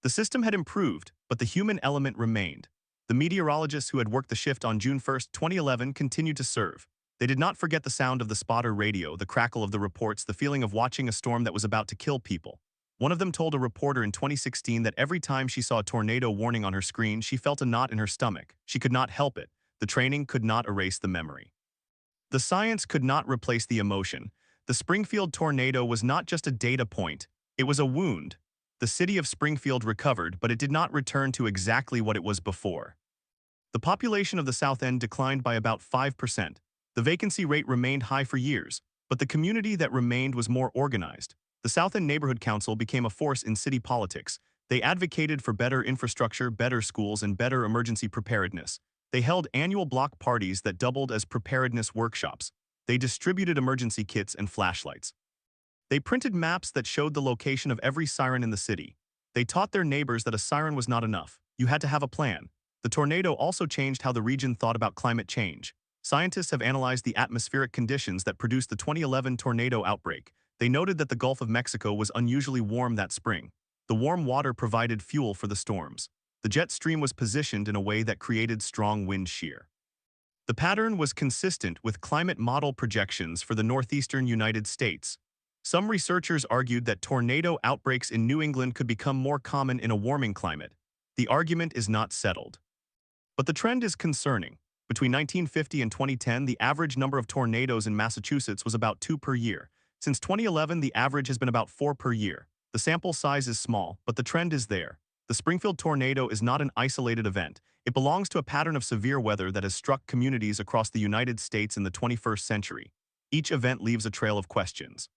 The system had improved, but the human element remained. The meteorologists who had worked the shift on June 1, 2011 continued to serve. They did not forget the sound of the spotter radio, the crackle of the reports, the feeling of watching a storm that was about to kill people. One of them told a reporter in 2016 that every time she saw a tornado warning on her screen, she felt a knot in her stomach. She could not help it. The training could not erase the memory. The science could not replace the emotion. The Springfield tornado was not just a data point, it was a wound. The city of Springfield recovered, but it did not return to exactly what it was before. The population of the South End declined by about 5%. The vacancy rate remained high for years, but the community that remained was more organized. The South End Neighborhood Council became a force in city politics. They advocated for better infrastructure, better schools, and better emergency preparedness. They held annual block parties that doubled as preparedness workshops. They distributed emergency kits and flashlights. They printed maps that showed the location of every siren in the city. They taught their neighbors that a siren was not enough. You had to have a plan. The tornado also changed how the region thought about climate change. Scientists have analyzed the atmospheric conditions that produced the 2011 tornado outbreak. They noted that the Gulf of Mexico was unusually warm that spring. The warm water provided fuel for the storms. The jet stream was positioned in a way that created strong wind shear. The pattern was consistent with climate model projections for the northeastern United States. Some researchers argued that tornado outbreaks in New England could become more common in a warming climate. The argument is not settled. But the trend is concerning. Between 1950 and 2010, the average number of tornadoes in Massachusetts was about 2 per year. Since 2011, the average has been about 4 per year. The sample size is small, but the trend is there. The Springfield tornado is not an isolated event. It belongs to a pattern of severe weather that has struck communities across the United States in the 21st century. Each event leaves a trail of questions.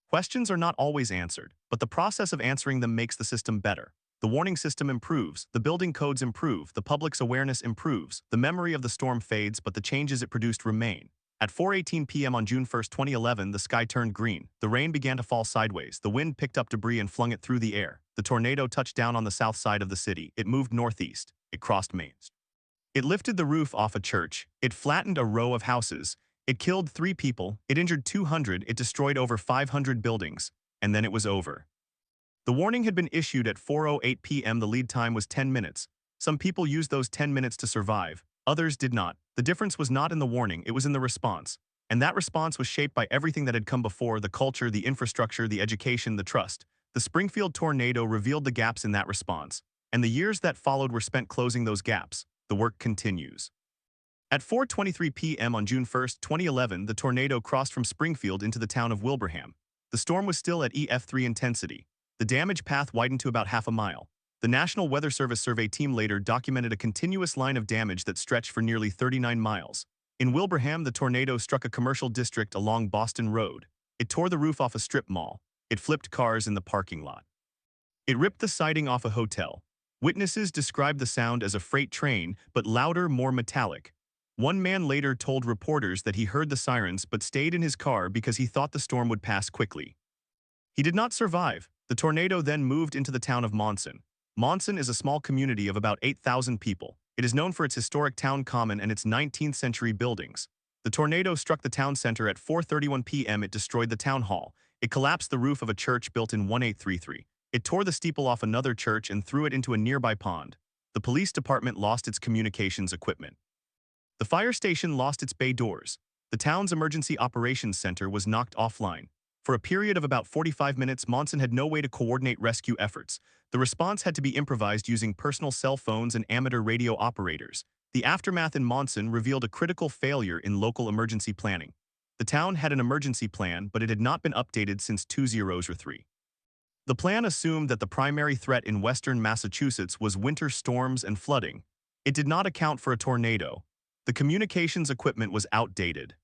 Questions are not always answered, but the process of answering them makes the system better. The warning system improves, the building codes improve, the public's awareness improves, the memory of the storm fades, but the changes it produced remain. At 4:18 p.m. on June 1, 2011, the sky turned green. The rain began to fall sideways. The wind picked up debris and flung it through the air. The tornado touched down on the south side of the city. It moved northeast. It crossed Main Street. It lifted the roof off a church. It flattened a row of houses. It killed 3 people. It injured 200. It destroyed over 500 buildings. And then it was over. The warning had been issued at 4:08 p.m. The lead time was 10 minutes. Some people used those 10 minutes to survive. Others did not. The difference was not in the warning, it was in the response. And that response was shaped by everything that had come before: the culture, the infrastructure, the education, the trust. The Springfield tornado revealed the gaps in that response. And the years that followed were spent closing those gaps. The work continues. At 4:23 p.m. on June 1, 2011, the tornado crossed from Springfield into the town of Wilbraham. The storm was still at EF3 intensity. The damage path widened to about half a mile. The National Weather Service survey team later documented a continuous line of damage that stretched for nearly 39 miles. In Wilbraham, the tornado struck a commercial district along Boston Road. It tore the roof off a strip mall. It flipped cars in the parking lot. It ripped the siding off a hotel. Witnesses described the sound as a freight train, but louder, more metallic. One man later told reporters that he heard the sirens but stayed in his car because he thought the storm would pass quickly. He did not survive. The tornado then moved into the town of Monson. Monson is a small community of about 8,000 people. It is known for its historic town common and its 19th century buildings. The tornado struck the town center at 4:31 p.m. It destroyed the town hall. It collapsed the roof of a church built in 1833. It tore the steeple off another church and threw it into a nearby pond. The police department lost its communications equipment. The fire station lost its bay doors. The town's emergency operations center was knocked offline. For a period of about 45 minutes, Monson had no way to coordinate rescue efforts. The response had to be improvised using personal cell phones and amateur radio operators. The aftermath in Monson revealed a critical failure in local emergency planning. The town had an emergency plan, but it had not been updated since 2003. The plan assumed that the primary threat in western Massachusetts was winter storms and flooding. It did not account for a tornado. The communications equipment was outdated.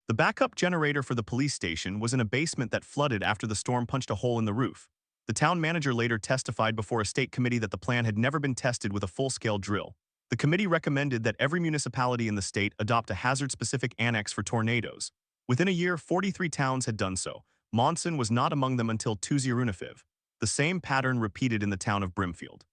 The backup generator for the police station was in a basement that flooded after the storm punched a hole in the roof. The town manager later testified before a state committee that the plan had never been tested with a full-scale drill. The committee recommended that every municipality in the state adopt a hazard-specific annex for tornadoes. Within a year, 43 towns had done so. Monson was not among them until 2005. The same pattern repeated in the town of Brimfield.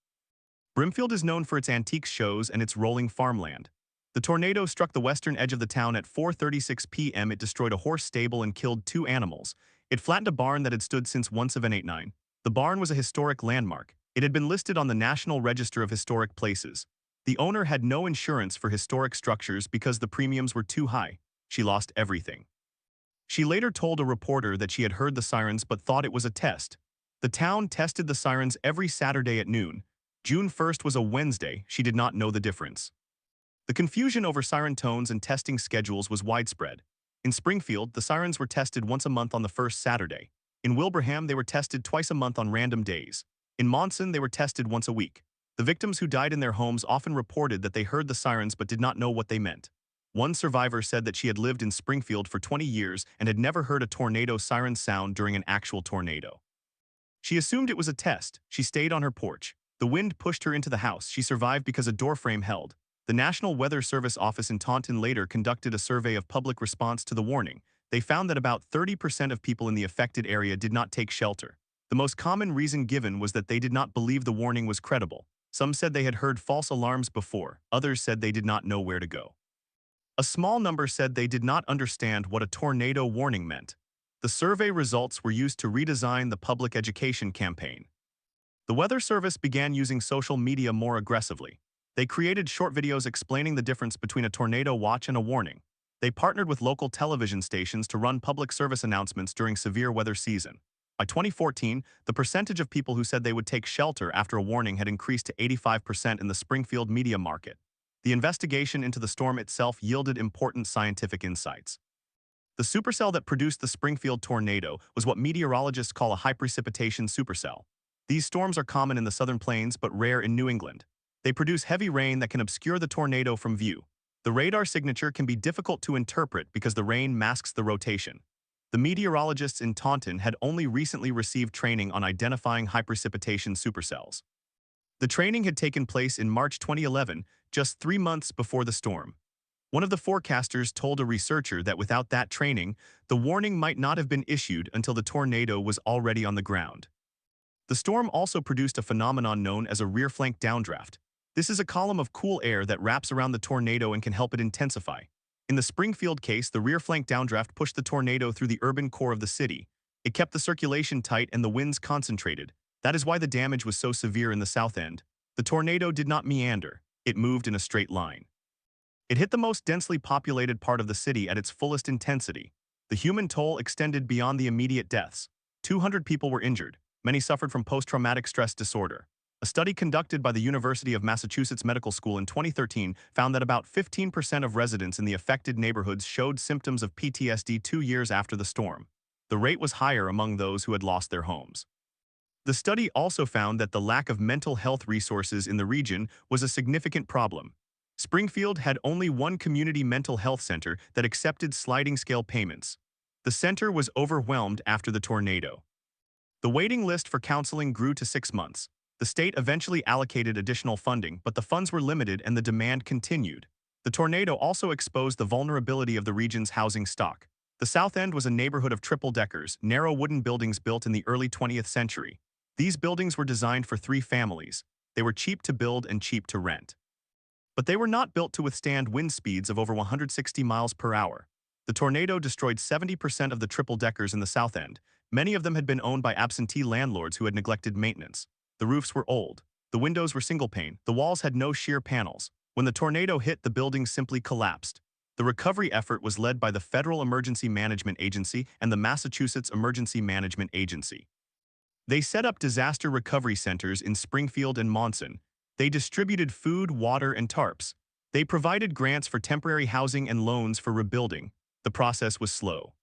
Brimfield is known for its antique shows and its rolling farmland. The tornado struck the western edge of the town at 4:36 p.m. It destroyed a horse stable and killed 2 animals. It flattened a barn that had stood since 1789. The barn was a historic landmark. It had been listed on the National Register of Historic Places. The owner had no insurance for historic structures because the premiums were too high. She lost everything. She later told a reporter that she had heard the sirens but thought it was a test. The town tested the sirens every Saturday at noon. June 1st was a Wednesday. She did not know the difference. The confusion over siren tones and testing schedules was widespread. In Springfield, the sirens were tested once a month on the first Saturday. In Wilbraham, they were tested twice a month on random days. In Monson, they were tested once a week. The victims who died in their homes often reported that they heard the sirens but did not know what they meant. One survivor said that she had lived in Springfield for 20 years and had never heard a tornado siren sound during an actual tornado. She assumed it was a test. She stayed on her porch. The wind pushed her into the house. She survived because a doorframe held. The National Weather Service office in Taunton later conducted a survey of public response to the warning. They found that about 30% of people in the affected area did not take shelter. The most common reason given was that they did not believe the warning was credible. Some said they had heard false alarms before. Others said they did not know where to go. A small number said they did not understand what a tornado warning meant. The survey results were used to redesign the public education campaign. The Weather Service began using social media more aggressively. They created short videos explaining the difference between a tornado watch and a warning. They partnered with local television stations to run public service announcements during severe weather season. By 2014, the percentage of people who said they would take shelter after a warning had increased to 85% in the Springfield media market. The investigation into the storm itself yielded important scientific insights. The supercell that produced the Springfield tornado was what meteorologists call a high precipitation supercell. These storms are common in the southern plains but rare in New England. They produce heavy rain that can obscure the tornado from view. The radar signature can be difficult to interpret because the rain masks the rotation. The meteorologists in Taunton had only recently received training on identifying high precipitation supercells. The training had taken place in March 2011, just 3 months before the storm. One of the forecasters told a researcher that without that training, the warning might not have been issued until the tornado was already on the ground. The storm also produced a phenomenon known as a rear flank downdraft. This is a column of cool air that wraps around the tornado and can help it intensify. In the Springfield case, the rear flank downdraft pushed the tornado through the urban core of the city. It kept the circulation tight and the winds concentrated. That is why the damage was so severe in the south end. The tornado did not meander. It moved in a straight line. It hit the most densely populated part of the city at its fullest intensity. The human toll extended beyond the immediate deaths. 200 people were injured. Many suffered from post-traumatic stress disorder. A study conducted by the University of Massachusetts Medical School in 2013 found that about 15% of residents in the affected neighborhoods showed symptoms of PTSD 2 years after the storm. The rate was higher among those who had lost their homes. The study also found that the lack of mental health resources in the region was a significant problem. Springfield had only one community mental health center that accepted sliding scale payments. The center was overwhelmed after the tornado. The waiting list for counseling grew to 6 months. The state eventually allocated additional funding, but the funds were limited and the demand continued. The tornado also exposed the vulnerability of the region's housing stock. The South End was a neighborhood of triple-deckers, narrow wooden buildings built in the early 20th century. These buildings were designed for 3 families. They were cheap to build and cheap to rent. But they were not built to withstand wind speeds of over 160 miles per hour. The tornado destroyed 70% of the triple-deckers in the South End. Many of them had been owned by absentee landlords who had neglected maintenance. The roofs were old. The windows were single-pane. The walls had no sheer panels. When the tornado hit, the buildings simply collapsed. The recovery effort was led by the Federal Emergency Management Agency and the Massachusetts Emergency Management Agency. They set up disaster recovery centers in Springfield and Monson. They distributed food, water, and tarps. They provided grants for temporary housing and loans for rebuilding. The process was slow.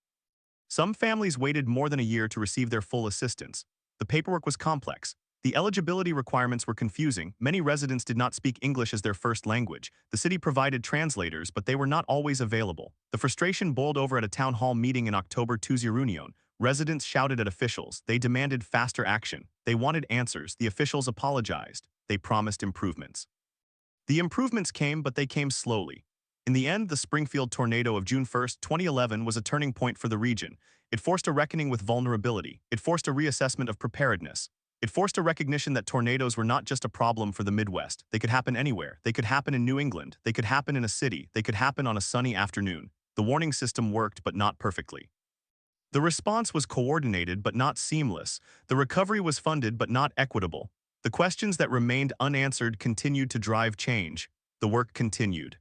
Some families waited more than a year to receive their full assistance. The paperwork was complex. The eligibility requirements were confusing. Many residents did not speak English as their first language. The city provided translators, but they were not always available. The frustration boiled over at a town hall meeting in October 2019. Residents shouted at officials. They demanded faster action. They wanted answers. The officials apologized. They promised improvements. The improvements came, but they came slowly. In the end, the Springfield tornado of June 1, 2011 was a turning point for the region. It forced a reckoning with vulnerability. It forced a reassessment of preparedness. It forced a recognition that tornadoes were not just a problem for the Midwest. They could happen anywhere. They could happen in New England. They could happen in a city. They could happen on a sunny afternoon. The warning system worked, but not perfectly. The response was coordinated, but not seamless. The recovery was funded, but not equitable. The questions that remained unanswered continued to drive change. The work continued.